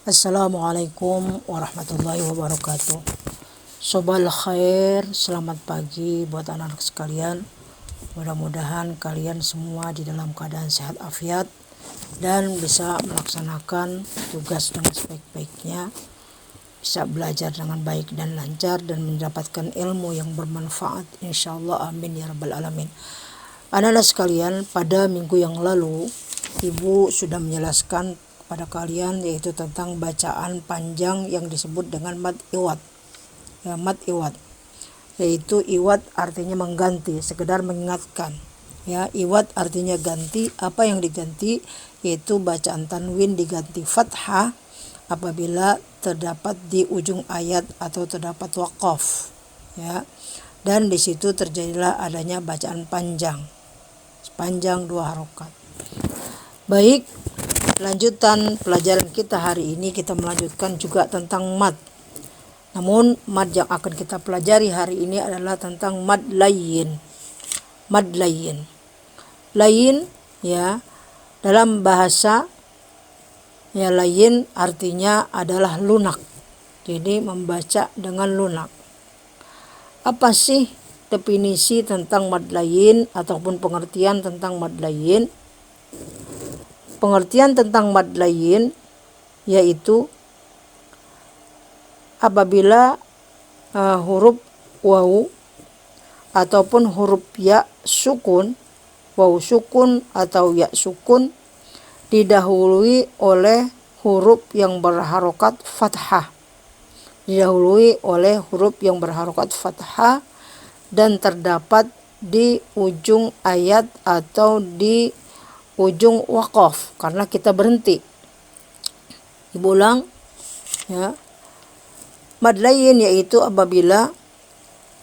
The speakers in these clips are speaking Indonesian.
Assalamualaikum warahmatullahi wabarakatuh. Sobal khair, selamat pagi buat anak-anak sekalian. Mudah-mudahan kalian semua di dalam keadaan sehat afiat dan bisa melaksanakan tugas dengan sebaik-baiknya, bisa belajar dengan baik dan lancar dan mendapatkan ilmu yang bermanfaat insyaallah, amin ya rabbal alamin. Anak-anak sekalian, pada minggu yang lalu Ibu sudah menjelaskan pada kalian yaitu tentang bacaan panjang yang disebut dengan mad iwad. Mad iwad yaitu iwad artinya mengganti, sekedar mengingatkan. Iwad artinya ganti. Apa yang diganti? Yaitu bacaan tanwin diganti fathah apabila terdapat di ujung ayat atau terdapat waqaf. Dan di situ terjadilah adanya bacaan panjang sepanjang 2 harokat. Baik, lanjutan pelajaran kita hari ini kita melanjutkan juga tentang mad. Namun mad yang akan kita pelajari hari ini adalah tentang mad layyin. Mad layyin. Layyin dalam bahasa layyin artinya adalah lunak. Jadi membaca dengan lunak. Apa sih definisi tentang mad layyin ataupun pengertian tentang mad layyin? Pengertian tentang mad layyin yaitu apabila huruf waw ataupun huruf ya sukun, waw sukun atau ya sukun didahului oleh huruf yang berharokat fathah. Didahului oleh huruf yang berharokat fathah dan terdapat di ujung ayat atau di ujung waqaf karena kita berhenti. Ibu ulang mad layyin yaitu apabila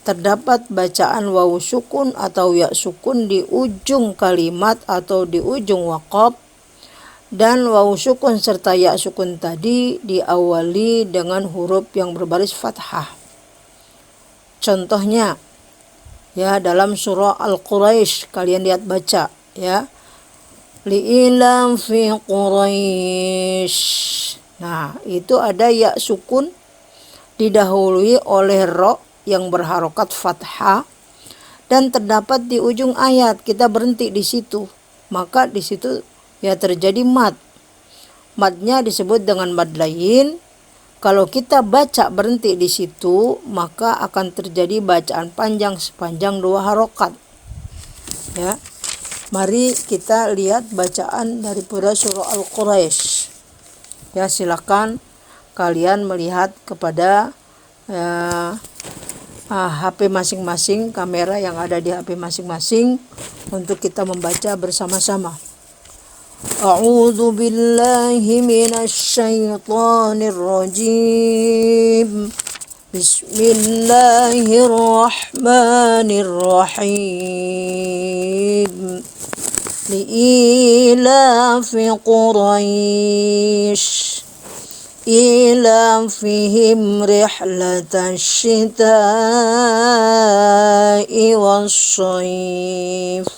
terdapat bacaan waw sukun atau ya sukun di ujung kalimat atau di ujung waqaf, dan waw sukun serta ya sukun tadi diawali dengan huruf yang berbaris fathah. Contohnya dalam surah Al-Quraisy, kalian lihat baca li'ilam fi Quraisy. Nah, itu ada ya sukun didahului oleh ro yang berharokat fathah dan terdapat di ujung ayat. Kita berhenti di situ. Maka di situ terjadi mad. Madnya disebut dengan mad layyin. Kalau kita baca berhenti di situ, maka akan terjadi bacaan panjang sepanjang 2 harokat. Mari kita lihat bacaan daripada surah Al-Quraisy. Silakan kalian melihat kepada HP masing-masing, kamera yang ada di HP masing-masing untuk kita membaca bersama-sama. A'udzu billahi minasy syaithanir rajim. Bismillahirrahmanirrahim. Li'ilafi Quraisy ilafihim rihlatash shita'i was-shayf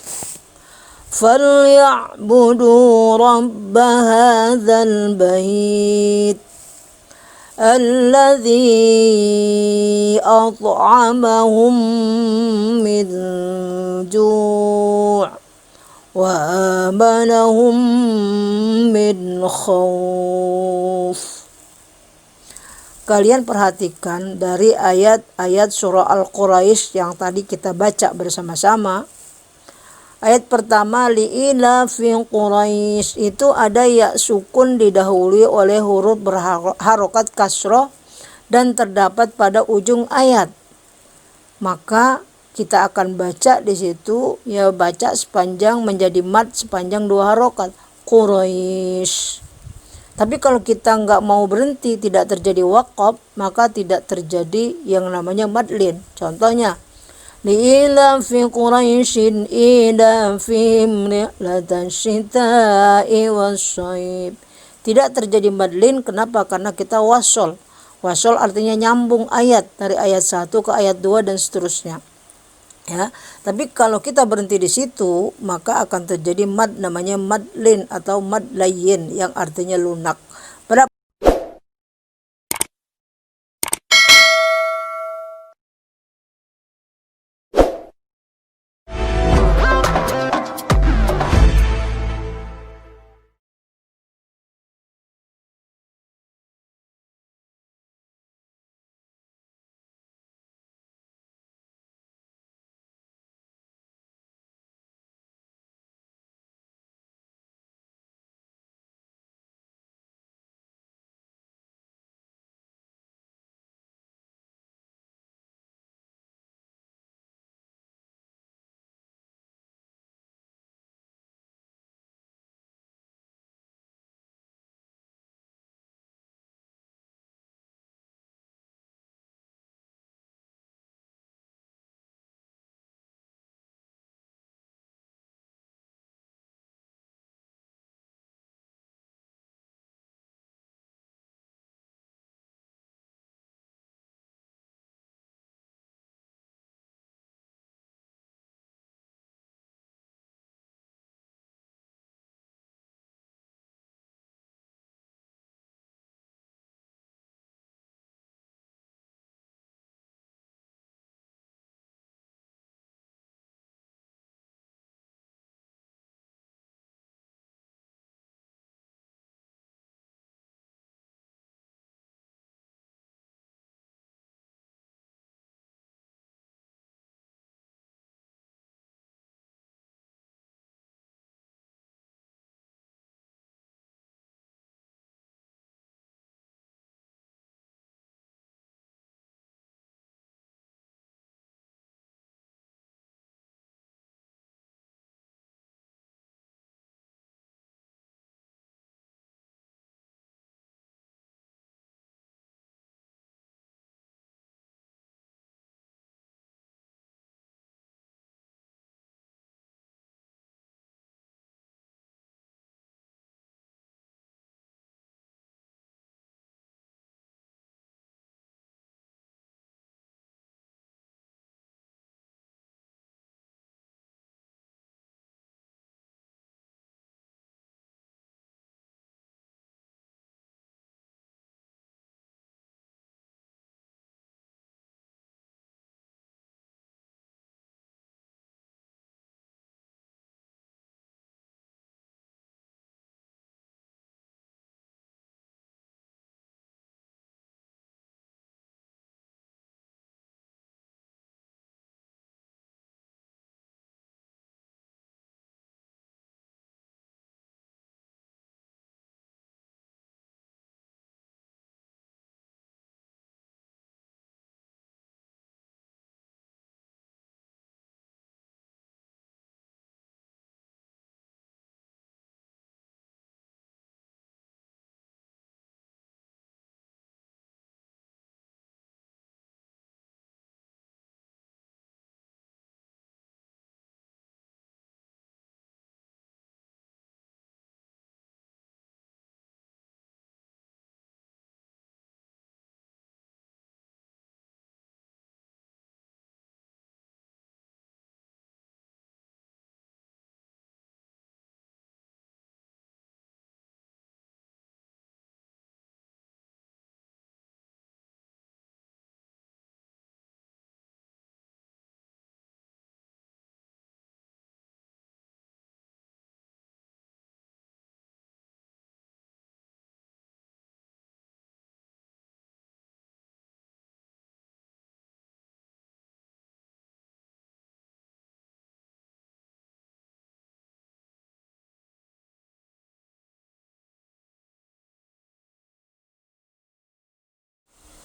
falyabudu rabb hadzal bait alladzi at'amahum min ju' wa amanahum min khauf. Kalian perhatikan dari ayat-ayat surah Al-Quraisy yang tadi kita baca bersama-sama. Ayat pertama li'ilafi Quraisy itu ada ya sukun didahului oleh huruf berharokat kasroh dan terdapat pada ujung ayat. Maka kita akan baca di situ baca sepanjang menjadi mad sepanjang 2 harokat Quraisy. Tapi kalau kita nggak mau berhenti, tidak terjadi waqaf, maka tidak terjadi yang namanya mad lin. Contohnya li'ilafi Quraisyin ilafihim rihlatash shita'i was-shayf. Tidak terjadi mad lin. Kenapa? Karena kita wasol. Wasol artinya nyambung ayat dari ayat 1 ke ayat 2 dan seterusnya. Tapi kalau kita berhenti di situ, maka akan terjadi mad namanya mad lin atau mad layyin yang artinya lunak. Pada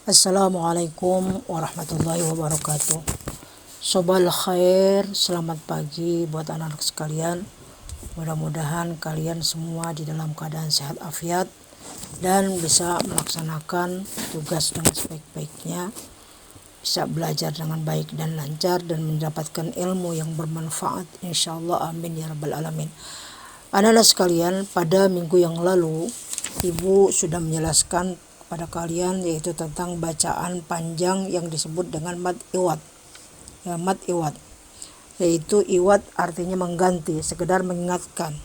Assalamualaikum warahmatullahi wabarakatuh. Sobal khair, selamat pagi buat anak-anak sekalian. Mudah-mudahan kalian semua di dalam keadaan sehat afiat dan bisa melaksanakan tugas dengan sebaik-baiknya, bisa belajar dengan baik dan lancar dan mendapatkan ilmu yang bermanfaat insyaallah, amin ya rabbal alamin. Anak-anak sekalian, pada minggu yang lalu Ibu sudah menjelaskan kepada kalian yaitu tentang bacaan panjang yang disebut dengan mad iwad. Ya, mad iwad. Yaitu iwad artinya mengganti, sekedar mengingatkan.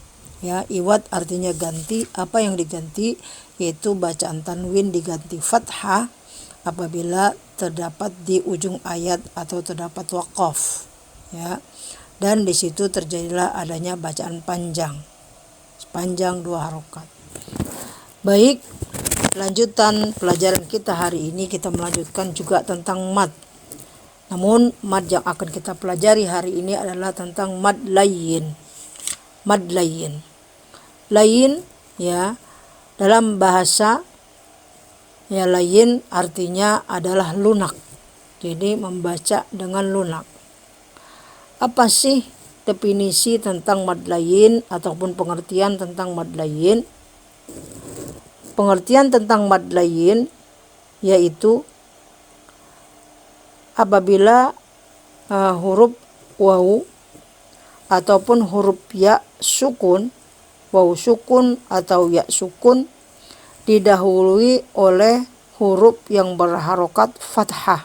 Ya, iwad artinya ganti. Apa yang diganti? Yaitu bacaan tanwin diganti fathah apabila terdapat di ujung ayat atau terdapat waqaf. Ya. Dan di situ terjadilah adanya bacaan panjang. Sepanjang 2 harokat. Baik, lanjutan pelajaran kita hari ini kita melanjutkan juga tentang mad. Namun mad yang akan kita pelajari hari ini adalah tentang mad layyin. Mad layyin. Layyin ya, dalam bahasa ya layyin artinya adalah lunak. Jadi membaca dengan lunak. Apa sih definisi tentang mad layyin ataupun pengertian tentang mad layyin? Pengertian tentang mad layyin yaitu apabila huruf waw ataupun huruf ya sukun, waw sukun atau ya sukun didahului oleh huruf yang berharokat fathah.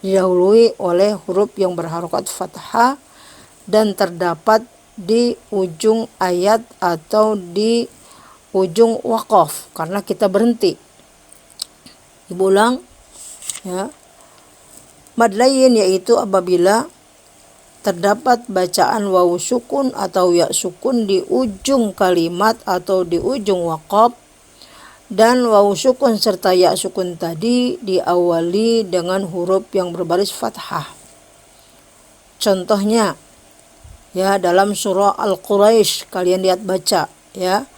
Didahului oleh huruf yang berharokat fathah dan terdapat di ujung ayat atau di ujung waqaf karena kita berhenti. Ibu ulang ya. Mad layyin yaitu apabila terdapat bacaan waw sukun atau ya sukun di ujung kalimat atau di ujung waqaf dan waw sukun serta ya sukun tadi diawali dengan huruf yang berbaris fathah. Contohnya ya dalam surah Al-Quraisy kalian lihat baca ya.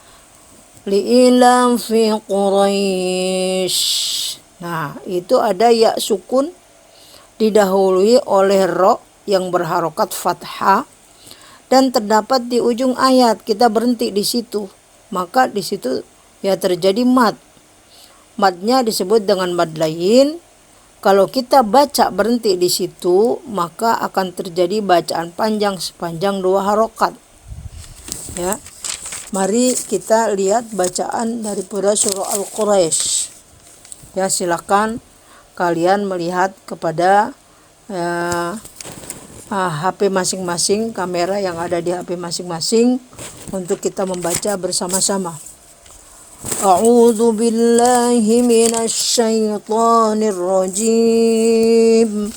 Li'ilam fi Quraisy. Nah, itu ada ya sukun didahului oleh ro yang berharokat fathah dan terdapat di ujung ayat. Kita berhenti di situ. Maka di situ ya terjadi mad. Madnya disebut dengan mad layyin. Kalau kita baca berhenti di situ, maka akan terjadi bacaan panjang sepanjang 2 harokat. Ya. Mari kita lihat bacaan daripada surah Al-Quraisy. Ya, silakan kalian melihat kepada HP masing-masing, kamera yang ada di HP masing-masing untuk kita membaca bersama-sama. A'udzu billahi minasy syaithanir rajim.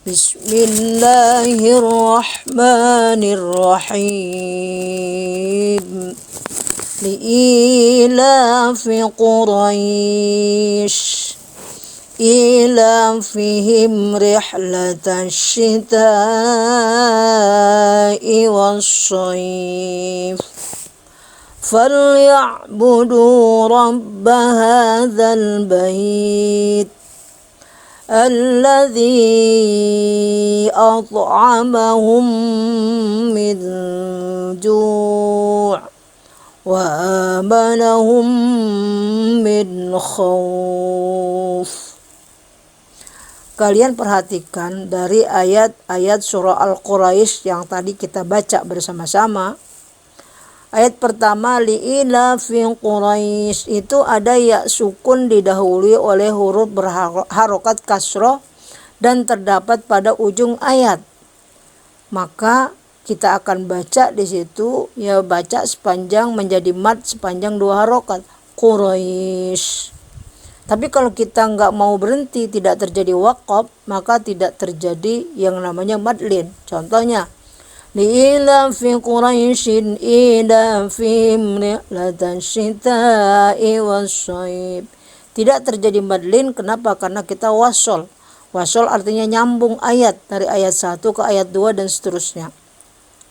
Bismillahirrahmanirrahim. Li'ilafi Quraisy ilafihim rihlatasy syita'i wash-shayf falya'budu rabb hadzal bait alladzi at'amahum min ju' wa amanahum min khauf. Kalian perhatikan dari ayat-ayat surah Al-Quraisy yang tadi kita baca bersama-sama. Ayat pertama li'ilafi Quraisy itu ada ya sukun didahului oleh huruf berharokat kasroh dan terdapat pada ujung ayat. Maka kita akan baca di situ ya baca sepanjang menjadi mad sepanjang 2 harokat Quraisy. Tapi kalau kita nggak mau berhenti, tidak terjadi waqaf, maka tidak terjadi yang namanya mad lin. Contohnya li'ilafi Quraisyin ilafihim rihlatasyy syita'i wash-shayf. Tidak terjadi mad lin. Kenapa? Karena kita wasol. Wasol artinya nyambung ayat dari ayat 1 ke ayat 2 dan seterusnya.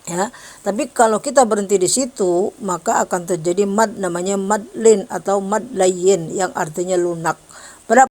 Ya, tapi kalau kita berhenti di situ, maka akan terjadi mad namanya mad lin atau mad layyin yang artinya lunak.